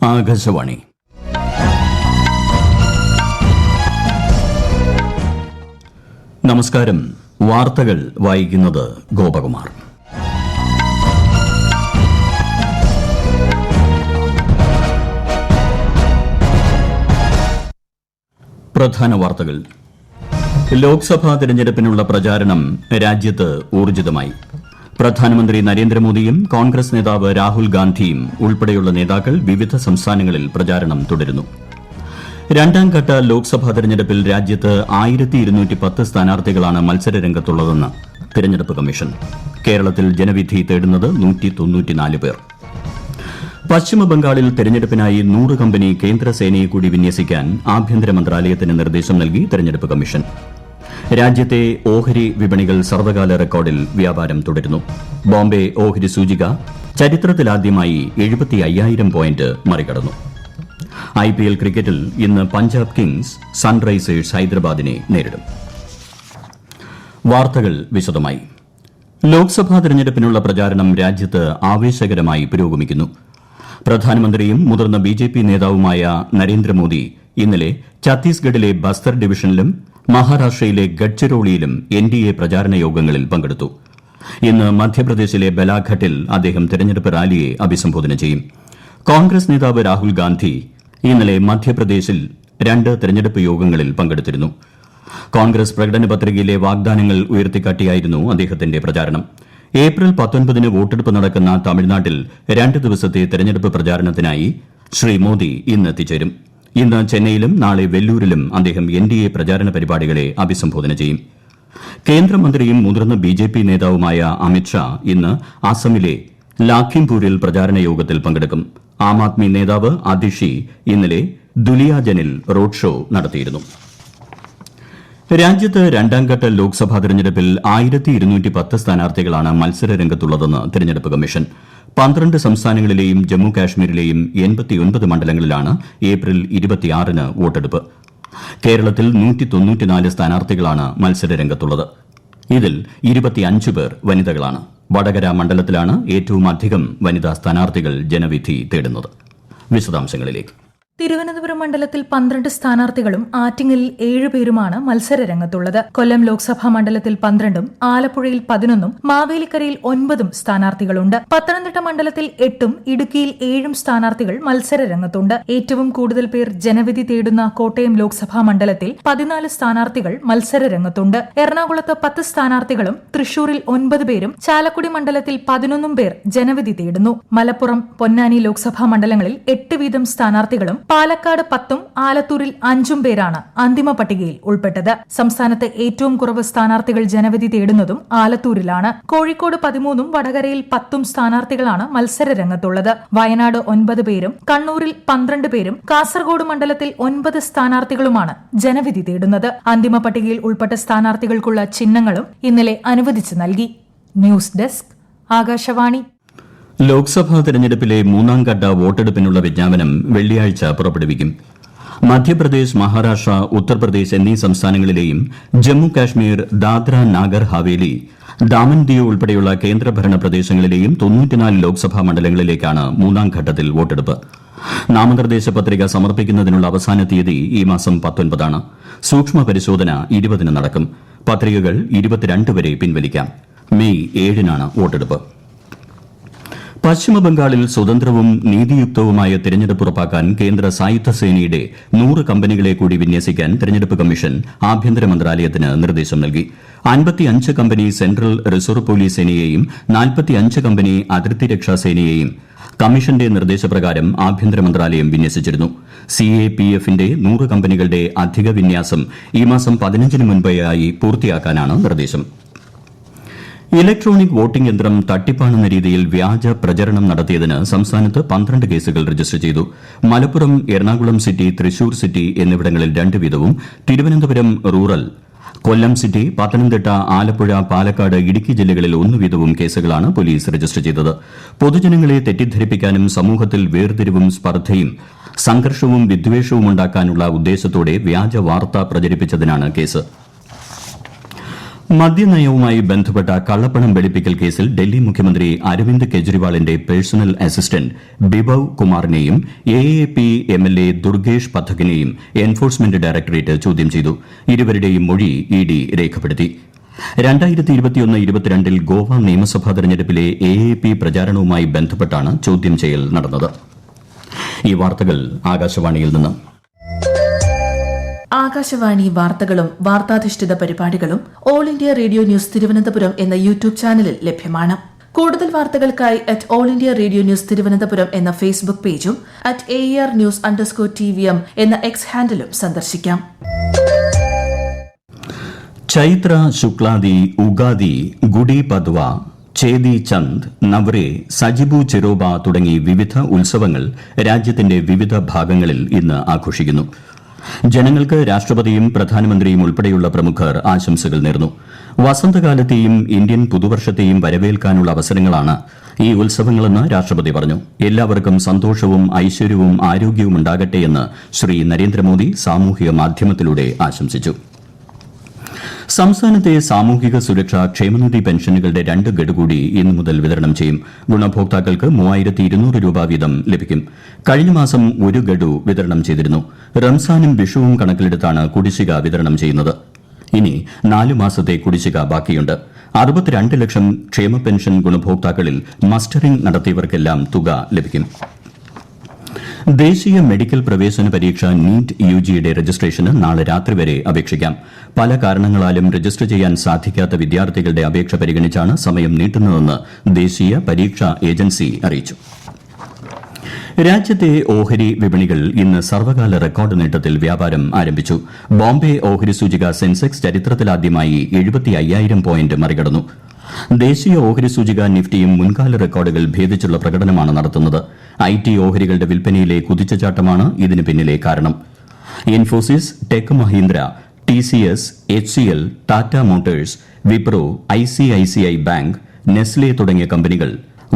ആകാശവാണി. നമസ്കാരം. വാർത്തകൾ വായിക്കുന്നത് ഗോപകുമാർ. പ്രധാന വാർത്തകൾ. ലോക്സഭാ തെരഞ്ഞെടുപ്പിനുള്ള പ്രചാരണം രാജ്യത്ത് ഊർജിതമായി. പ്രധാനമന്ത്രി നരേന്ദ്രമോദിയും കോൺഗ്രസ് നേതാവ് രാഹുൽ ഗാന്ധിയും ഉൾപ്പെടെയുള്ള നേതാക്കൾ വിവിധ സംസ്ഥാനങ്ങളിൽ പ്രചാരണം തുടരുന്നു. രണ്ടാംഘട്ട ലോക്സഭാ തെരഞ്ഞെടുപ്പിൽ രാജ്യത്ത് 1210 സ്ഥാനാർത്ഥികളാണ് മത്സരരംഗത്തുള്ളതെന്ന് തെരഞ്ഞെടുപ്പ് കമ്മീഷൻ. കേരളത്തിൽ ജനവിധി തേടുന്നത് 194 പേർ. പശ്ചിമബംഗാളിൽ തെരഞ്ഞെടുപ്പിനായി 100 കമ്പനി കേന്ദ്രസേനയെ കൂടി വിന്യസിക്കാൻ ആഭ്യന്തര മന്ത്രാലയത്തിന് നിർദ്ദേശം നൽകി തെരഞ്ഞെടുപ്പ് കമ്മീഷൻ. രാജ്യത്തെ ഓഹരി വിപണികൾ സർവകാല റെക്കോർഡിൽ വ്യാപാരം തുടരുന്നു. ബോംബെ ഓഹരി സൂചിക ചരിത്രത്തിലാദ്യമായി 75,000 പോയിന്റ് മറികടന്നു. IPL ക്രിക്കറ്റിൽ ഇന്ന് പഞ്ചാബ് കിങ്സ് സൺറൈസേഴ്സ് ഹൈദരാബാദിനെ നേരിടും. വാർത്തകൾ വിശദമായി. ലോക്സഭാ തെരഞ്ഞെടുപ്പിനുള്ള പ്രചാരണം രാജ്യത്ത് ആവേശകരമായി പുരോഗമിക്കുന്നു. പ്രധാനമന്ത്രിയും മുതിർന്ന BJP നേതാവുമായ നരേന്ദ്രമോദി ഇന്നലെ ഛത്തീസ്ഗഡിലെ ബസ്തർ ഡിവിഷനിലും മഹാരാഷ്ട്രയിലെ ഗഡ്ചിരോളിയിലും NDA പ്രചാരണ യോഗങ്ങളിൽ പങ്കെടുത്തു. ഇന്ന് മധ്യപ്രദേശിലെ ബലാഘട്ടിൽ അദ്ദേഹം തെരഞ്ഞെടുപ്പ് റാലിയെ അഭിസംബോധന ചെയ്യും. കോൺഗ്രസ് നേതാവ് രാഹുൽ ഗാന്ധി ഇന്നലെ മധ്യപ്രദേശിൽ 2 തെരഞ്ഞെടുപ്പ് യോഗങ്ങളിൽ പങ്കെടുത്തിരുന്നു. കോൺഗ്രസ് പ്രകടന പത്രികയിലെ വാഗ്ദാനങ്ങൾ ഉയർത്തിക്കാട്ടിയായിരുന്നു അദ്ദേഹത്തിന്റെ പ്രചാരണം. ഏപ്രിൽ 19 വോട്ടെടുപ്പ് നടക്കുന്ന തമിഴ്നാട്ടിൽ 2 ദിവസത്തെ തെരഞ്ഞെടുപ്പ് പ്രചാരണത്തിനായി ശ്രീ മോദി ഇന്ന് എത്തിച്ചേരും. ഇന്ന് ചെന്നൈയിലും നാളെ വെല്ലൂരിലും അദ്ദേഹം NDA പ്രചാരണ പരിപാടികളെ അഭിസംബോധന ചെയ്യും. കേന്ദ്രമന്ത്രിയും മുതിർന്ന BJP നേതാവുമായ അമിത്ഷാ ഇന്ന് അസമിലെ ലാഖിംപൂരിൽ പ്രചാരണ യോഗത്തിൽ പങ്കെടുക്കും. ആം ആദ്മി നേതാവ് അതിഷി ഇന്നലെ ദുലിയാജനിൽ റോഡ് ഷോ നടത്തിയിരുന്നു. രാജ്യത്ത് രണ്ടാംഘട്ട ലോക്സഭാ തെരഞ്ഞെടുപ്പിൽ 1210 സ്ഥാനാർത്ഥികളാണ് മത്സരരംഗത്തുള്ളതെന്ന് തെരഞ്ഞെടുപ്പ് കമ്മീഷൻ. 12 സംസ്ഥാനങ്ങളിലെയും ജമ്മു കാശ്മീരിലെയും 89 മണ്ഡലങ്ങളിലാണ് ഏപ്രിൽ 26-ന് വോട്ടെടുപ്പ്. കേരളത്തിൽ 194 സ്ഥാനാർത്ഥികളാണ് മത്സരരംഗത്തുള്ളത്. ഇതിൽ 25 പേർ വനിതകളാണ്. വടകര മണ്ഡലത്തിലാണ് ഏറ്റവും അധികം വനിതാ സ്ഥാനാർത്ഥികൾ ജനവിധി തേടുന്നത്. വിശദാംശങ്ങളിലേക്ക്. തിരുവനന്തപുരം മണ്ഡലത്തിൽ 12 സ്ഥാനാർത്ഥികളും ആറ്റിങ്ങലിൽ 7 പേരുമാണ് മത്സരരംഗത്തുള്ളത്. കൊല്ലം ലോക്സഭാ മണ്ഡലത്തിൽ 12-ഉം ആലപ്പുഴയിൽ 11-ഉം മാവേലിക്കരയിൽ 9-ഉം സ്ഥാനാർത്ഥികളുണ്ട്. പത്തനംതിട്ട മണ്ഡലത്തിൽ 8-ഉം ഇടുക്കിയിൽ 7-ഉം സ്ഥാനാർത്ഥികൾ മത്സരരംഗത്തുണ്ട്. ഏറ്റവും കൂടുതൽ പേർ ജനവിധി തേടുന്ന കോട്ടയം ലോക്സഭാ മണ്ഡലത്തിൽ 14 സ്ഥാനാർത്ഥികൾ മത്സരരംഗത്തുണ്ട്. എറണാകുളത്ത് 10 സ്ഥാനാർത്ഥികളും തൃശൂരിൽ 9 പേരും ചാലക്കുടി മണ്ഡലത്തിൽ 11 പേർ ജനവിധി തേടുന്നു. മലപ്പുറം, പൊന്നാനി ലോക്സഭാ മണ്ഡലങ്ങളിൽ 8 വീതം സ്ഥാനാർത്ഥികളും പാലക്കാട് 10-ഉം ആലത്തൂരിൽ 5-ഉം പേരാണ് അന്തിമ പട്ടികയിൽ ഉൾപ്പെട്ടത്. സംസ്ഥാനത്ത് ഏറ്റവും കുറവ് സ്ഥാനാർത്ഥികൾ ജനവിധി തേടുന്നതും ആലത്തൂരിലാണ്. കോഴിക്കോട് 13-ഉം വടകരയിൽ 10-ഉം സ്ഥാനാർത്ഥികളാണ് മത്സരരംഗത്തുള്ളത്. വയനാട് 9 പേരും കണ്ണൂരിൽ 12 പേരും കാസർഗോഡ് മണ്ഡലത്തിൽ 9 സ്ഥാനാർത്ഥികളുമാണ് ജനവിധി തേടുന്നത്. അന്തിമ പട്ടികയിൽ ഉൾപ്പെട്ട സ്ഥാനാർത്ഥികൾക്കുള്ള ചിഹ്നങ്ങളും ഇന്നലെ അനുവദിച്ചു നൽകി. News desk, Akashvani. ലോക്സഭാ തെരഞ്ഞെടുപ്പിലെ 3ാംഘട്ട വോട്ടെടുപ്പിനുള്ള വിജ്ഞാപനം വെള്ളിയാഴ്ച പുറപ്പെടുവിക്കും. മധ്യപ്രദേശ്, മഹാരാഷ്ട്ര, ഉത്തർപ്രദേശ് എന്നീ സംസ്ഥാനങ്ങളിലെയും ജമ്മു കാശ്മീർ, ദാദ്ര നാഗർ ഹവേലി, ദാമൻ ദിയു ഉൾപ്പെടെയുള്ള കേന്ദ്രഭരണ പ്രദേശങ്ങളിലെയും 94 ലോക്സഭാ മണ്ഡലങ്ങളിലേക്കാണ് 3ാം ഘട്ടത്തിൽ വോട്ടെടുപ്പ്. നാമനിർദ്ദേശ പത്രിക സമർപ്പിക്കുന്നതിനുള്ള അവസാന തീയതി ഈ മാസം 19-ആണ്. സൂക്ഷ്മ പരിശോധന 20-ന് നടക്കും. പത്രികകൾ 22 വരെ പിൻവലിക്കാം. മെയ് 7-നാണ് വോട്ടെടുപ്പ്. പശ്ചിമബംഗാളിൽ സ്വതന്ത്രവും നീതിയുക്തവുമായ തെരഞ്ഞെടുപ്പ് ഉറപ്പാക്കാൻ കേന്ദ്ര സായുധ സേനയുടെ 100 കമ്പനികളെ കൂടി വിന്യസിക്കാൻ തെരഞ്ഞെടുപ്പ് കമ്മീഷൻ ആഭ്യന്തര മന്ത്രാലയത്തിന് നിർദ്ദേശം നൽകി. 55 കമ്പനി സെൻട്രൽ റിസർവ് പോലീസ് സേനയെയും 45 കമ്പനി അതിർത്തി രക്ഷാ സേനയെയും കമ്മീഷന്റെ നിർദ്ദേശപ്രകാരം ആഭ്യന്തര മന്ത്രാലയം വിന്യസിച്ചിരുന്നു. CAPFന്റെ 100 കമ്പനികളുടെ അധിക വിന്യാസം ഈ മാസം 15-ന് മുൻപായി പൂർത്തിയാക്കാനാണ് നിർദ്ദേശം. ഇലക്ട്രോണിക് വോട്ടിംഗ് യന്ത്രം തട്ടിപ്പാണെന്ന രീതിയിൽ വ്യാജ പ്രചരണം നടത്തിയതിന് സംസ്ഥാനത്ത് 12 കേസുകൾ രജിസ്റ്റർ ചെയ്തു. മലപ്പുറം, എറണാകുളം സിറ്റി, തൃശൂർ സിറ്റി എന്നിവിടങ്ങളിൽ 2 വീതവും, തിരുവനന്തപുരം റൂറൽ, കൊല്ലം സിറ്റി, പത്തനംതിട്ട, ആലപ്പുഴ, പാലക്കാട്, ഇടുക്കി ജില്ലകളിൽ 1 വീതവും കേസുകളാണ് പോലീസ് രജിസ്റ്റർ ചെയ്തത്. പൊതുജനങ്ങളെ തെറ്റിദ്ധരിപ്പിക്കാനും സമൂഹത്തിൽ വേർതിരിവും സ്പർദ്ധയും സംഘർഷവും വിദ്വേഷവും ഉണ്ടാക്കാനുള്ള ഉദ്ദേശത്തോടെ വ്യാജ വാർത്ത പ്രചരിപ്പിച്ചതിനാണ് കേസ്. മദ്യനയവുമായി ബന്ധപ്പെട്ട കള്ളപ്പണം വെളുപ്പിക്കൽ കേസിൽ ഡൽഹി മുഖ്യമന്ത്രി അരവിന്ദ് കെജ്രിവാളിന്റെ പേഴ്സണൽ അസിസ്റ്റന്റ് ബിബവ് കുമാറിനെയും AAP MLA ദുർഗേഷ് പഥകിനെയും എൻഫോഴ്സ്മെന്റ് ഡയറക്ടറേറ്റ് ചോദ്യം ചെയ്തു. ഇരുവരുടെയും മൊഴി ED രേഖപ്പെടുത്തി. 2021-22 ഗോവ നിയമസഭാ തെരഞ്ഞെടുപ്പിലെ AAP പ്രചാരണവുമായി ബന്ധപ്പെട്ടാണ് ചോദ്യം ചെയ്യൽ നടന്നത്. ഈ വാർത്തകൾ ആകാശവാണിയിൽ നിന്ന്. ആകാശവാണി വാർത്തകളും വാർത്താധിഷ്ഠിത പരിപാടികളും all India radio news Thiruvananthapuram എന്ന യൂട്യൂബ് ചാനലിൽ ലഭ്യമാണ്. കൂടുതൽ വാർത്തകൾക്കായി @all India radio news Thiruvananthapuram എന്ന ഫേസ്ബുക്ക് പേജും @ARnews_TVM എന്ന എക്സ് ഹാൻഡിലും സന്ദർശിക്കാം. ചൈത്ര ശുക്ലാദി ഉഗാദി ഗുഡി പദ്വ ചേതി ചന്ദ് നവ്രെ സജിബു ചെറോബ തുടങ്ങി വിവിധ ഉത്സവങ്ങൾ രാജ്യത്തിന്റെ വിവിധ ഭാഗങ്ങളിൽ ഇന്ന് ആഘോഷിക്കുന്നു. ജനങ്ങൾക്ക് രാഷ്ട്രപതിയും പ്രധാനമന്ത്രിയും ഉൾപ്പെടെയുള്ള പ്രമുഖർ ആശംസകൾ നേർന്നു. വസന്തകാലത്തെയും ഇന്ത്യൻ പുതുവർഷത്തെയും വരവേൽക്കാനുള്ള അവസരങ്ങളാണ് ഈ ഉത്സവങ്ങളെന്ന് രാഷ്ട്രപതി പറഞ്ഞു. എല്ലാവർക്കും സന്തോഷവും ഐശ്വര്യവും ആരോഗ്യവും ഉണ്ടാകട്ടെയെന്ന് ശ്രീ നരേന്ദ്രമോദി സാമൂഹിക മാധ്യമത്തിലൂടെ ആശംസിച്ചു. സംസ്ഥാനത്തെ സാമൂഹിക സുരക്ഷാ ക്ഷേമനിധി പെൻഷനുകളുടെ 2 ഗഡു കൂടി ഇന്നു മുതൽ വിതരണം ചെയ്യും. ഗുണഭോക്താക്കൾക്ക് 3200 രൂപ വീതം ലഭിക്കും. കഴിഞ്ഞ മാസം 1 ഗഡു വിതരണം ചെയ്തിരുന്നു. റംസാനും വിഷുവും കണക്കിലെടുത്താണ് കുടിശ്ശിക വിതരണം ചെയ്യുന്നത്. ഇനി 4 മാസത്തെ കുടിശ്ശിക ബാക്കിയുണ്ട്. 62 ലക്ഷം ക്ഷേമ പെൻഷൻ ഗുണഭോക്താക്കളിൽ മസ്റ്ററിംഗ് നടത്തിയവർക്കെല്ലാം തുക ലഭിക്കും. ദേശീയ മെഡിക്കൽ പ്രവേശന പരീക്ഷ നീറ്റ് UGയുടെ രജിസ്ട്രേഷന് നാളെ രാത്രി വരെ അപേക്ഷിക്കാം. പല കാരണങ്ങളാലും രജിസ്റ്റർ ചെയ്യാൻ സാധിക്കാത്ത വിദ്യാർത്ഥികളുടെ അപേക്ഷ പരിഗണിച്ചാണ് സമയം നീട്ടുന്നതെന്ന് ദേശീയ പരീക്ഷാ ഏജൻസി അറിയിച്ചു. രാജ്യത്തെ ഓഹരി വിപണികൾ ഇന്ന് സർവകാല റെക്കോർഡ് നേട്ടത്തിൽ വ്യാപാരം ആരംഭിച്ചു. ബോംബെ ഓഹരി സൂചിക സെൻസെക്സ് ചരിത്രത്തിലാദ്യമായി 75,000 പോയിന്റ് മറികടന്നു. ദേശീയ ഓഹരി സൂചിക നിഫ്റ്റിയും മുൻകാല റെക്കോർഡുകൾ ഭേദിച്ചുള്ള പ്രകടനമാണ് നടത്തുന്നത്. IT ഓഹരികളുടെ വിൽപ്പനയിലെ കുതിച്ചുചാട്ടമാണ് ഇതിന് പിന്നിലെ കാരണം. Infosys, tech Mahindra, TCS, HCL, Tata Motors, Wipro, ICICI bank, Nestle തുടങ്ങിയ കമ്പനികൾ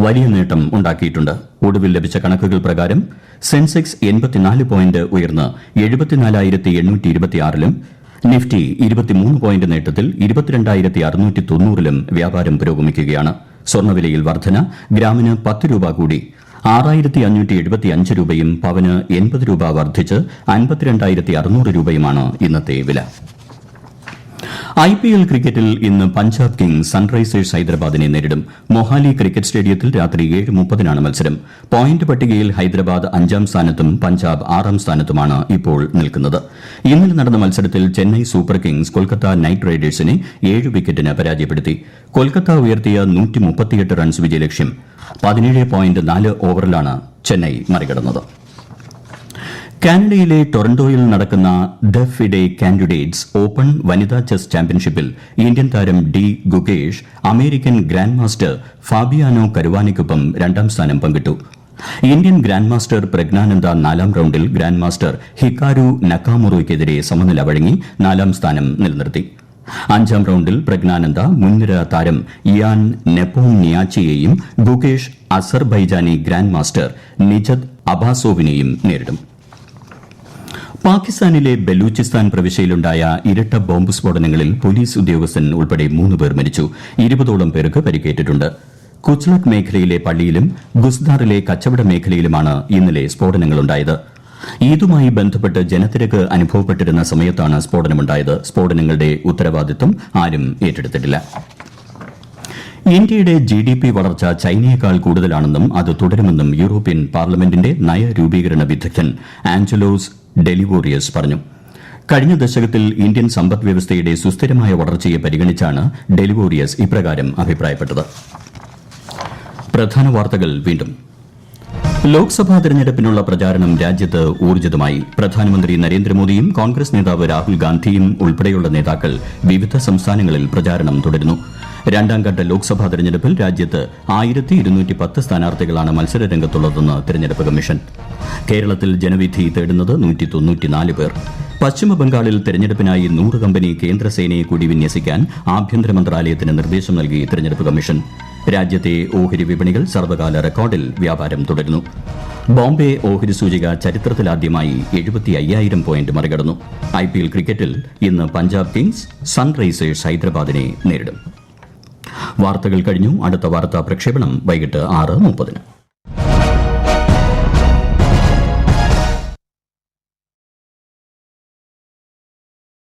വലിയ നേട്ടം ഉണ്ടാക്കിയിട്ടുണ്ട്. ഒടുവിൽ ലഭിച്ച കണക്കുകൾ പ്രകാരം സെൻസെക്സ് 84 പോയിന്റ് ഉയർന്ന് 74,826-ലും നിഫ്റ്റി 23 പോയിന്റ് നേട്ടത്തിൽ 22,690-ലും വ്യാപാരം പുരോഗമിക്കുകയാണ്. സ്വർണ്ണവിലയിൽ വർധന. ഗ്രാമിന് 10 രൂപ കൂടി 6,575 രൂപയും പവന് 80 രൂപ വർദ്ധിച്ച് 52,600 രൂപയുമാണ് ഇന്നത്തെ വില. IPL ക്രിക്കറ്റിൽ ഇന്ന് പഞ്ചാബ് കിങ്സ് സൺറൈസേഴ്സ് ഹൈദരാബാദിനെ നേരിടും. മൊഹാലി ക്രിക്കറ്റ് സ്റ്റേഡിയത്തിൽ രാത്രി 7:30-നാണ് മത്സരം. പോയിന്റ് പട്ടികയിൽ ഹൈദരാബാദ് 5-ാം സ്ഥാനത്തും പഞ്ചാബ് 6-ാം സ്ഥാനത്തുമാണ് ഇപ്പോൾ നിൽക്കുന്നത്. ഇന്നലെ നടന്ന മത്സരത്തിൽ Chennai super Kings Kolkata night റൈഡേഴ്സിനെ 7 വിക്കറ്റിന് പരാജയപ്പെടുത്തി. കൊൽക്കത്ത ഉയർത്തിയ 138 റൺസ് വിജയലക്ഷ്യം 17.4 ഓവറിലാണ് ചെന്നൈ മറികടന്നത്. കാനഡയിലെ ടൊറന്റോയിൽ നടക്കുന്ന ദ ഫിഡെ കാൻഡിഡേറ്റ്സ് ഓപ്പൺ വനിതാ ചെസ് ചാമ്പ്യൻഷിപ്പിൽ ഇന്ത്യൻ താരം D Gukesh American grand master Fabiano കരുവാനിക്കൊപ്പം 2-ാം സ്ഥാനം പങ്കിട്ടു. ഇന്ത്യൻ ഗ്രാൻഡ് മാസ്റ്റർ പ്രജ്ഞാനന്ദ 4-ാം റൌണ്ടിൽ ഗ്രാൻഡ് മാസ്റ്റർ ഹിക്കാരു നക്കാമുറോയ്ക്കെതിരെ സമനില വഴങ്ങി 4-ാം സ്ഥാനം നിലനിർത്തി. 5-ാം റൌണ്ടിൽ പ്രജ്ഞാനന്ദ മുൻനിര താരം ഇയാൻ നെപ്പോംനിയാച്ചിയെയും Gukesh Azerbaijani grand master Nijat അബാസോവിനെയും നേരിടും. പാകിസ്ഥാനിലെ ബലൂചിസ്ഥാൻ പ്രവിശ്യയിലുണ്ടായ ഇരട്ട ബോംബ് സ്ഫോടനങ്ങളിൽ പോലീസ് ഉദ്യോഗസ്ഥൻ ഉൾപ്പെടെ 3 പേർ മരിച്ചു. 20ഓളം പേർക്ക് പരിക്കേറ്റിട്ടുണ്ട്. കുച്ലക് മേഖലയിലെ പള്ളിയിലും ഗുസ്ദാറിലെ കച്ചവട മേഖലയിലുമാണ് ഇന്നലെ സ്ഫോടനങ്ങളുണ്ടായത്. ഈദുമായി ബന്ധപ്പെട്ട് ജനത്തിരക്ക് അനുഭവപ്പെട്ടിരുന്ന സമയത്താണ് സ്ഫോടനമുണ്ടായത്. സ്ഫോടനങ്ങളുടെ ഉത്തരവാദിത്വം ആരും ഏറ്റെടുത്തിട്ടില്ല. ഇന്ത്യയുടെ GDP വളർച്ച ചൈനയേക്കാൾ കൂടുതലാണെന്നും അത് തുടരുമെന്നും യൂറോപ്യൻ പാർലമെന്റിന്റെ നയരൂപീകരണ വിദഗ്ധൻ ആഞ്ചലോസ് ഡെലിവോറിയസ് പറഞ്ഞു. കഴിഞ്ഞ ദശകത്തിൽ ഇന്ത്യൻ സമ്പദ് വ്യവസ്ഥയുടെ സുസ്ഥിരമായ വളർച്ചയെ പരിഗണിച്ചാണ് ഡെലിവോറിയസ് ഇപ്രകാരം അഭിപ്രായപ്പെട്ടത്. പ്രധാന വാർത്തകൾ വീണ്ടും. ലോക്സഭാ തെരഞ്ഞെടുപ്പിനുള്ള പ്രചാരണം രാജ്യത്ത് ഊർജിതമായി. പ്രധാനമന്ത്രി നരേന്ദ്രമോദിയും കോൺഗ്രസ് നേതാവ് രാഹുൽ ഗാന്ധിയും ഉൾപ്പെടെയുള്ള നേതാക്കൾ വിവിധ സംസ്ഥാനങ്ങളിൽ പ്രചാരണം തുടരുന്നു. 2ാംഘട്ട ലോക്സഭാ തെരഞ്ഞെടുപ്പിൽ രാജ്യത്ത് 1210 സ്ഥാനാർത്ഥികളാണ് മത്സരരംഗത്തുള്ളതെന്ന് തെരഞ്ഞെടുപ്പ് കമ്മീഷൻ. കേരളത്തിൽ ജനവിധി തേടുന്നത് 194 പേർ. പശ്ചിമബംഗാളിൽ തെരഞ്ഞെടുപ്പിനായി 100 കമ്പനി കേന്ദ്രസേനയെ കൂടി വിന്യസിക്കാൻ ആഭ്യന്തര മന്ത്രാലയത്തിന് നിർദ്ദേശം നൽകി തെരഞ്ഞെടുപ്പ് കമ്മീഷൻ. രാജ്യത്തെ ഓഹരി വിപണികൾ സർവകാല റെക്കോർഡിൽ വ്യാപാരം തുടരുന്നു. ബോംബെ ഓഹരി സൂചിക ചരിത്രത്തിലാദ്യമായി 75,000 പോയിന്റ് മറികടന്നു. IPL ക്രിക്കറ്റിൽ ഇന്ന് പഞ്ചാബ് കിങ്സ് സൺറൈസേഴ്സ് ഹൈദരാബാദിനെ നേരിടും. വാർത്തകൾ കഴിഞ്ഞു. അടുത്ത വാർത്താ പ്രക്ഷേപണം വൈകിട്ട് 6:30.